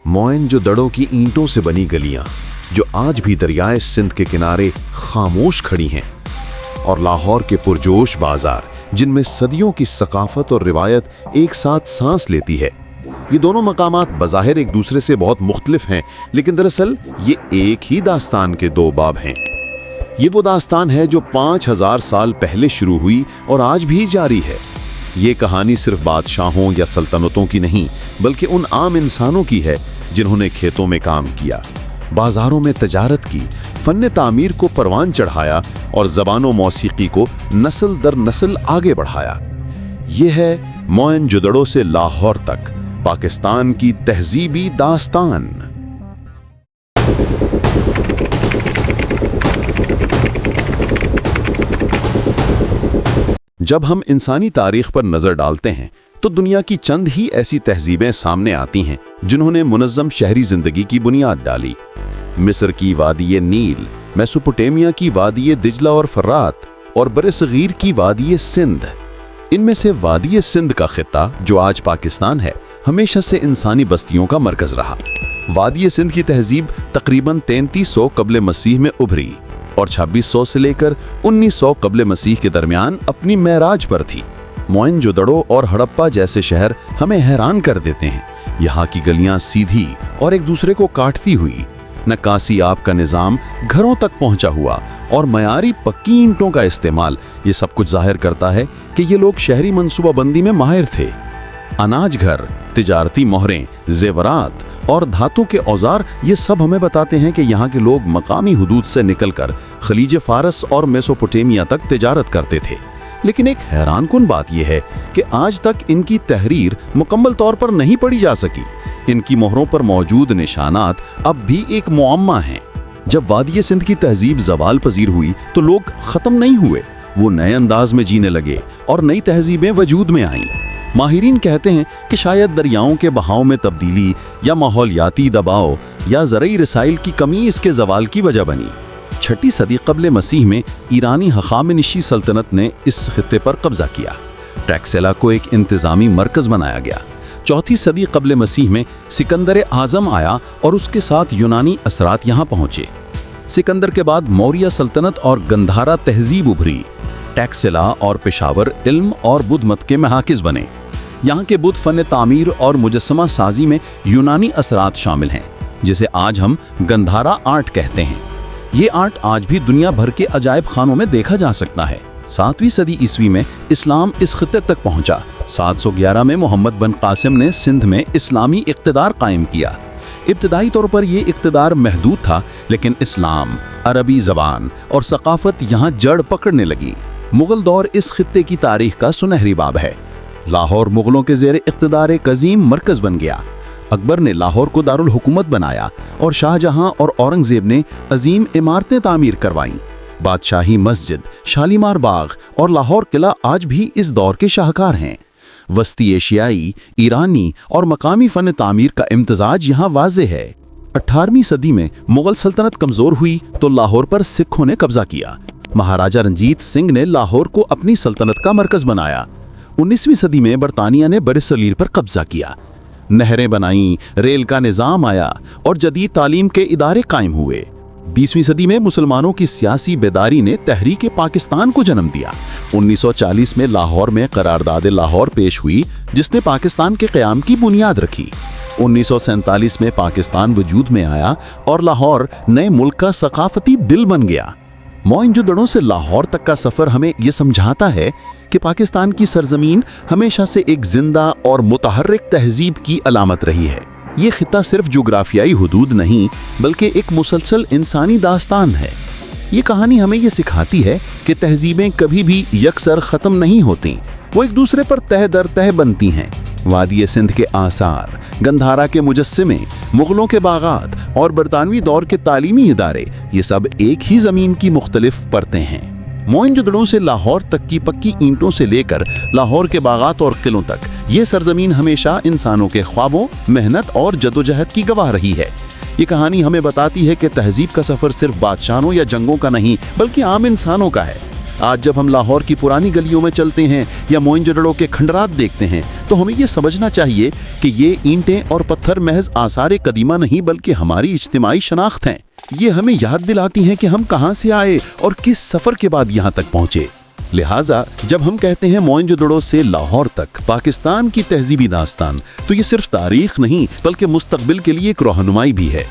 मोहनजोदड़ो की ईंटों से बनी गलियां जो आज भी दरियाए सिंध के किनारे खामोश खड़ी हैं, और लाहौर के पुरजोश बाजार जिनमें सदियों की सकाफत और रिवायत एक साथ सांस लेती है। ये दोनों मकामात बज़ाहिर एक दूसरे से बहुत मुख्तलिफ हैं, लेकिन दरअसल ये एक ही दास्तान के दो बाब हैं। ये वो दास्तान है जो 5000 साल पहले शुरू हुई और आज भी जारी है। ये कहानी सिर्फ बादशाहों या सल्तनतों की नहीं, बल्कि उन आम इंसानों की है जिन्होंने खेतों में काम किया, बाजारों में तजारत की, फन तामीर को परवान चढ़ाया और ज़बान मौसीकी को नस्ल दर नस्ल आगे बढ़ाया। ये है मोहनजोदड़ो से लाहौर तक पाकिस्तान की तहजीबी दास्तान। जब हम इंसानी तारीख पर नजर डालते हैं तो दुनिया की चंद ही ऐसी तहजीबें सामने आती हैं जिन्होंने मुनज़्ज़म शहरी जिंदगी की बुनियाद डाली। मिस्र की वादी नील, मेसोपोटामिया की वादी दिजला और फरात, और बरसगीर की वादी सिंध। इनमें से वादी सिंध का खित्ता जो आज पाकिस्तान है, हमेशा से इंसानी बस्तियों का मरकज रहा। वादी सिंध की तहजीब तकरीबन 3300 कब्ल मसीह में उभरी और 2600 से लेकर 1900 कब्ल मसीह के दरमियान अपनी महराज पर थी। मोहनजोदड़ो और हड़प्पा जैसे शहर हमें हैरान कर देते हैं। यहाँ की गलियां सीधी और एक दूसरे को काटती हुई, नक्काशी आब का निज़ाम घरों तक पहुंचा हुआ और मयारी पक्की ईंटों का इस्तेमाल, ये सब कुछ जाहिर करता है कि ये लोग शहरी मंसूबाबंदी में माहिर थे। अनाज घर, तिजारती मोहरें, जेवरात और धातु के औजार, ये सब हमें बताते हैं कि यहाँ के लोग मकामी हुदूद से निकलकर खलीज फारस और मेसोपोटामिया तक तिजारत करते थे। लेकिन एक हैरानकुन बात यह है कि आज तक इनकी तहरीर मुकम्मल तौर पर नहीं पढ़ी जा सकी। इनकी मोहरों पर मौजूद निशानात अब भी एक मुअम्मा हैं। जब वादी सिंध की तहजीब ज़वाल पजीर हुई तो लोग ख़त्म नहीं हुए, वो नए अंदाज में जीने लगे और नई तहजीबें वजूद में आईं। माहिरीन कहते हैं कि शायद दरियाओं के बहाव में तब्दीली या माहौलियाती दबाव या ज़रई रसाइल की कमी इसके ज़वाल की वजह बनी। 6ठी सदी कब्ल मसीह में ईरानी हखामनिशी सल्तनत ने इस खित्ते पर कब्जा किया। टैक्सेला को एक इंतज़ामी मरकज़ बनाया गया। 4ठी सदी कब्ल मसीह में सिकंदर आज़म आया और उसके साथ यूनानी असरात यहाँ पहुँचे। सिकंदर के बाद मौर्य सल्तनत और गंधारा तहजीब उभरी। टैक्सेला और पेशावर इल्म और बुद्ध मत के महाकिज़ बने। यहाँ के बुद्ध फन तामीर और मुजस्समा साजी में यूनानी असरात शामिल हैं, जिसे आज हम गंधारा आर्ट कहते हैं। ये आर्ट आज भी दुनिया भर के अजायब खानों में देखा जा सकता है। 7वीं सदी ईस्वी में इस्लाम इस खित्ते तक पहुंचा। 711 में मोहम्मद बिन कासिम ने सिंध में इस्लामी इक़्तिदार कायम किया। इब्तदाई तौर पर यह इक़्तिदार महदूद था, लेकिन इस्लाम, अरबी ज़बान और सकाफ़त यहाँ जड़ पकड़ने लगी। मुग़ल दौर इस खित्ते की तारीख का सुनहरी बाब है। लाहौर मुग़लों के ज़ेर इक़्तिदार एक अज़ीम मरकज़ बन गया। अकबर ने लाहौर को दारुल हुकूमत बनाया और शाहजहां और औरंगज़ेब ने अजीम इमारतें तामीर करवाईं। बादशाही मस्जिद, शालीमार बाग और लाहौर किला आज भी इस दौर के शाहकार हैं। वस्ती एशियाई, ईरानी और मकामी फ़न तामीर का इम्तज़ाज यहाँ वाज़ेह है। 18वीं सदी में मुग़ल सल्तनत कमज़ोर हुई तो लाहौर पर सिखों ने कब्ज़ा किया। महाराजा रंजीत सिंह ने लाहौर को अपनी सल्तनत का मरकज़ बनाया। 19वीं सदी में बरतानिया ने बरसगीर पर कब्ज़ा किया। नहरें बनाईं, रेल का निज़ाम आया और जदीद तालीम के इदारे कायम हुए। 20वीं सदी में मुसलमानों की सियासी बेदारी ने तहरीक पाकिस्तान को जन्म दिया। 1940 में लाहौर में करारदाद लाहौर पेश हुई, जिसने पाकिस्तान के क़याम की बुनियाद रखी। 1947 में पाकिस्तान वजूद में आया और लाहौर नए मुल्क का सकाफती दिल बन गया। मोहनजोदड़ो से लाहौर तक का सफ़र हमें यह समझाता है कि पाकिस्तान की सरजमीन हमेशा से एक जिंदा और मुतहर्रिक तहजीब की अलामत रही है। ये खित्ता सिर्फ जोग्राफियाई हुदूद नहीं, बल्कि एक मुसलसल इंसानी दास्तान है। ये कहानी हमें ये सिखाती है कि तहजीबें कभी भी यकसर ख़त्म नहीं होती, वो एक दूसरे पर तह दर तह बनती हैं। वादी सिंध के आसार, गंधारा के मुजस्समे, मुग़लों के बागात और बरतानवी दौर के तालीमी इदारे, ये सब एक ही ज़मीन की मुख्तलिफ परतें हैं। मोहनजोदड़ो से लाहौर तक की पक्की ईंटों से लेकर लाहौर के बागात और किलों तक, ये सरजमीन हमेशा इंसानों के ख्वाबों, मेहनत और जदोजहद की गवाह रही है। ये कहानी हमें बताती है कि तहजीब का सफ़र सिर्फ बादशाहों या जंगों का नहीं, बल्कि आम इंसानों का है। आज जब हम लाहौर की पुरानी गलियों में चलते हैं या मोइंजोदड़ो के खंडरात देखते हैं तो हमें ये समझना चाहिए कि ये ईंटें और पत्थर महज आसार कदीमा नहीं बल्कि हमारी इज्तिमाई शनाख्त हैं। ये हमें याद दिलाती हैं कि हम कहाँ से आए और किस सफ़र के बाद यहाँ तक पहुँचे। लिहाजा जब हम कहते हैं मोइंजोदड़ो से लाहौर तक पाकिस्तान की तहजीबी दास्तान, तो ये सिर्फ तारीख नहीं बल्कि मुस्तकबिल के लिए एक रहनुमाई भी है।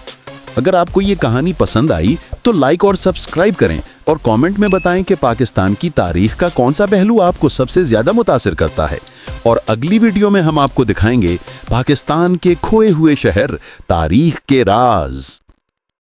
अगर आपको ये कहानी पसंद आई तो लाइक और सब्सक्राइब करें और कमेंट में बताएं कि पाकिस्तान की तारीख का कौन सा पहलू आपको सबसे ज्यादा मुतासिर करता है। और अगली वीडियो में हम आपको दिखाएंगे पाकिस्तान के खोए हुए शहर, तारीख के राज।